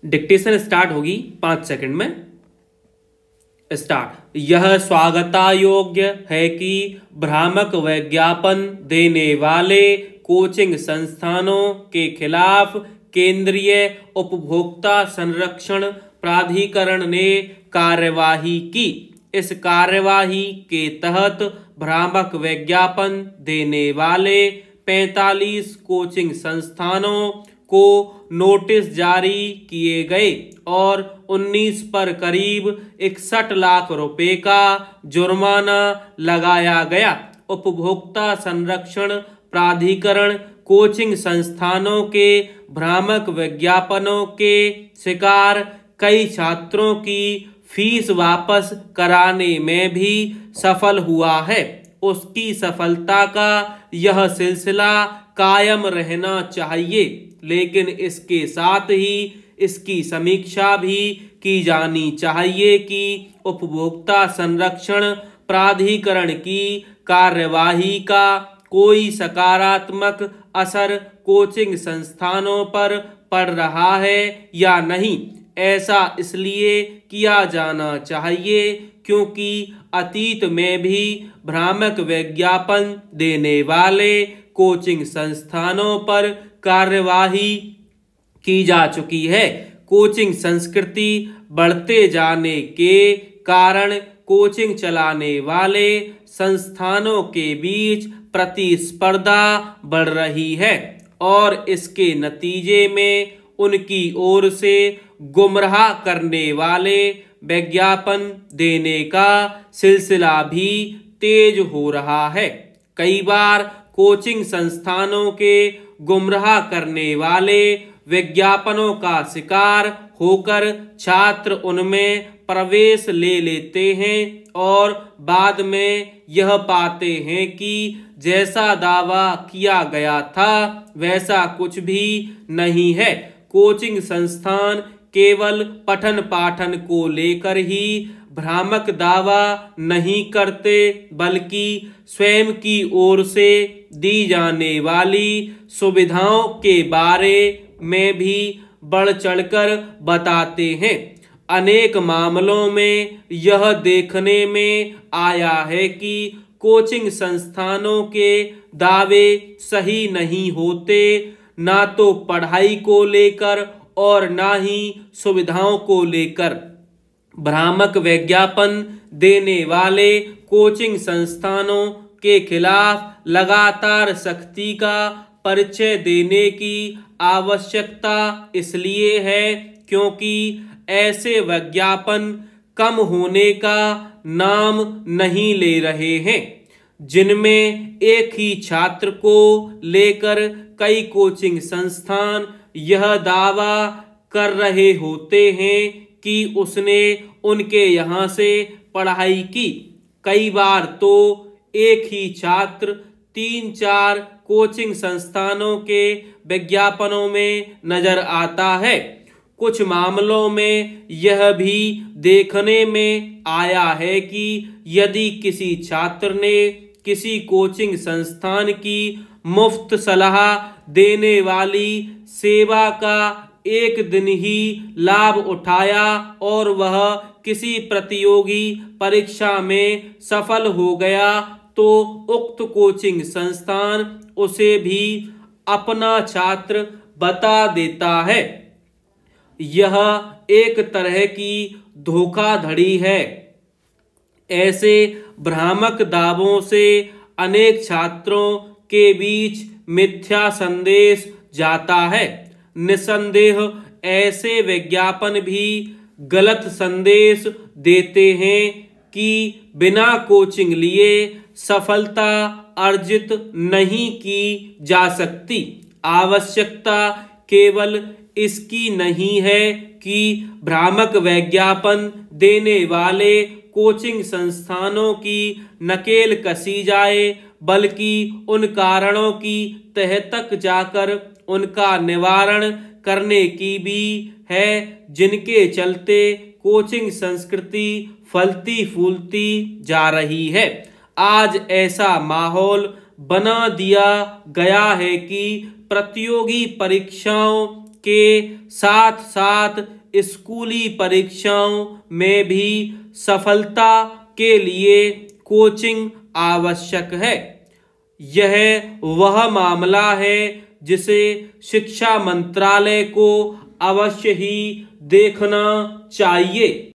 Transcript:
Dictation start होगी 5 second में। Start. यह स्वागता योग्य है कि भ्रामक विज्ञापन देने वाले कोचिंग संस्थानों के खिलाफ केंद्रीय उपभोक्ता संरक्षण प्राधिकरण ने कार्यवाही की। इस कार्यवाही के तहत भ्रामक विज्ञापन देने वाले 45 कोचिंग संस्थानों को नोटिस जारी किए गए और 19 पर करीब 61 लाख रुपए का जुर्माना लगाया गया। उपभोक्ता संरक्षण प्राधिकरण कोचिंग संस्थानों के भ्रामक विज्ञापनों के शिकार कई छात्रों की फीस वापस कराने में भी सफल हुआ है। उसकी सफलता का यह सिलसिला कायम रहना चाहिए, लेकिन इसके साथ ही इसकी समीक्षा भी की जानी चाहिए कि उपभोक्ता संरक्षण प्राधिकरण की कार्यवाही का कोई सकारात्मक असर कोचिंग संस्थानों पर पड़ रहा है या नहीं। ऐसा इसलिए किया जाना चाहिए क्योंकि अतीत में भी भ्रामक विज्ञापन देने वाले कोचिंग संस्थानों पर कार्यवाही की जा चुकी है। कोचिंग संस्कृति बढ़ते जाने के कारण कोचिंग चलाने वाले संस्थानों के बीच प्रतिस्पर्धा बढ़ रही है और इसके नतीजे में उनकी ओर से गुमराह करने वाले विज्ञापन देने का सिलसिला भी तेज हो रहा है। कई बार कोचिंग संस्थानों के गुमराह करने वाले विज्ञापनों का शिकार होकर छात्र उनमें प्रवेश ले लेते हैं और बाद में यह पाते हैं कि जैसा दावा किया गया था वैसा कुछ भी नहीं है। कोचिंग संस्थान केवल पठन पाठन को लेकर ही भ्रामक दावा नहीं करते, बल्कि स्वयं की ओर से दी जाने वाली सुविधाओं के बारे में भी बढ़ चढ़कर बताते हैं। अनेक मामलों में यह देखने में आया है कि कोचिंग संस्थानों के दावे सही नहीं होते, ना तो पढ़ाई को लेकर और ना ही सुविधाओं को लेकर। भ्रामक विज्ञापन देने वाले कोचिंग संस्थानों के खिलाफ लगातार सख्ती का परिचय देने की आवश्यकता इसलिए है क्योंकि ऐसे विज्ञापन कम होने का नाम नहीं ले रहे हैं, जिनमें एक ही छात्र को लेकर कई कोचिंग संस्थान यह दावा कर रहे होते हैं कि उसने उनके यहाँ से पढ़ाई की। कई बार तो एक ही छात्र 3-4 कोचिंग संस्थानों के विज्ञापनों में नजर आता है। कुछ मामलों में यह भी देखने में आया है कि यदि किसी छात्र ने किसी कोचिंग संस्थान की मुफ्त सलाह देने वाली सेवा का एक दिन ही लाभ उठाया और वह किसी प्रतियोगी परीक्षा में सफल हो गया, तो उक्त कोचिंग संस्थान उसे भी अपना छात्र बता देता है। यह एक तरह की धोखाधड़ी है। ऐसे भ्रामक दावों से अनेक छात्रों के बीच मिथ्या संदेश जाता है। निसंदेह ऐसे विज्ञापन भी गलत संदेश देते हैं कि बिना कोचिंग लिए सफलता अर्जित नहीं की जा सकती। आवश्यकता केवल इसकी नहीं है कि भ्रामक विज्ञापन देने वाले कोचिंग संस्थानों की नकेल कसी जाए, बल्कि उन कारणों की तह तक जाकर उनका निवारण करने की भी है जिनके चलते कोचिंग संस्कृति फलती फूलती जा रही है। आज ऐसा माहौल बना दिया गया है कि प्रतियोगी परीक्षाओं के साथ साथ स्कूली परीक्षाओं में भी सफलता के लिए कोचिंग आवश्यक है। यह वह मामला है जिसे शिक्षा मंत्रालय को अवश्य ही देखना चाहिए।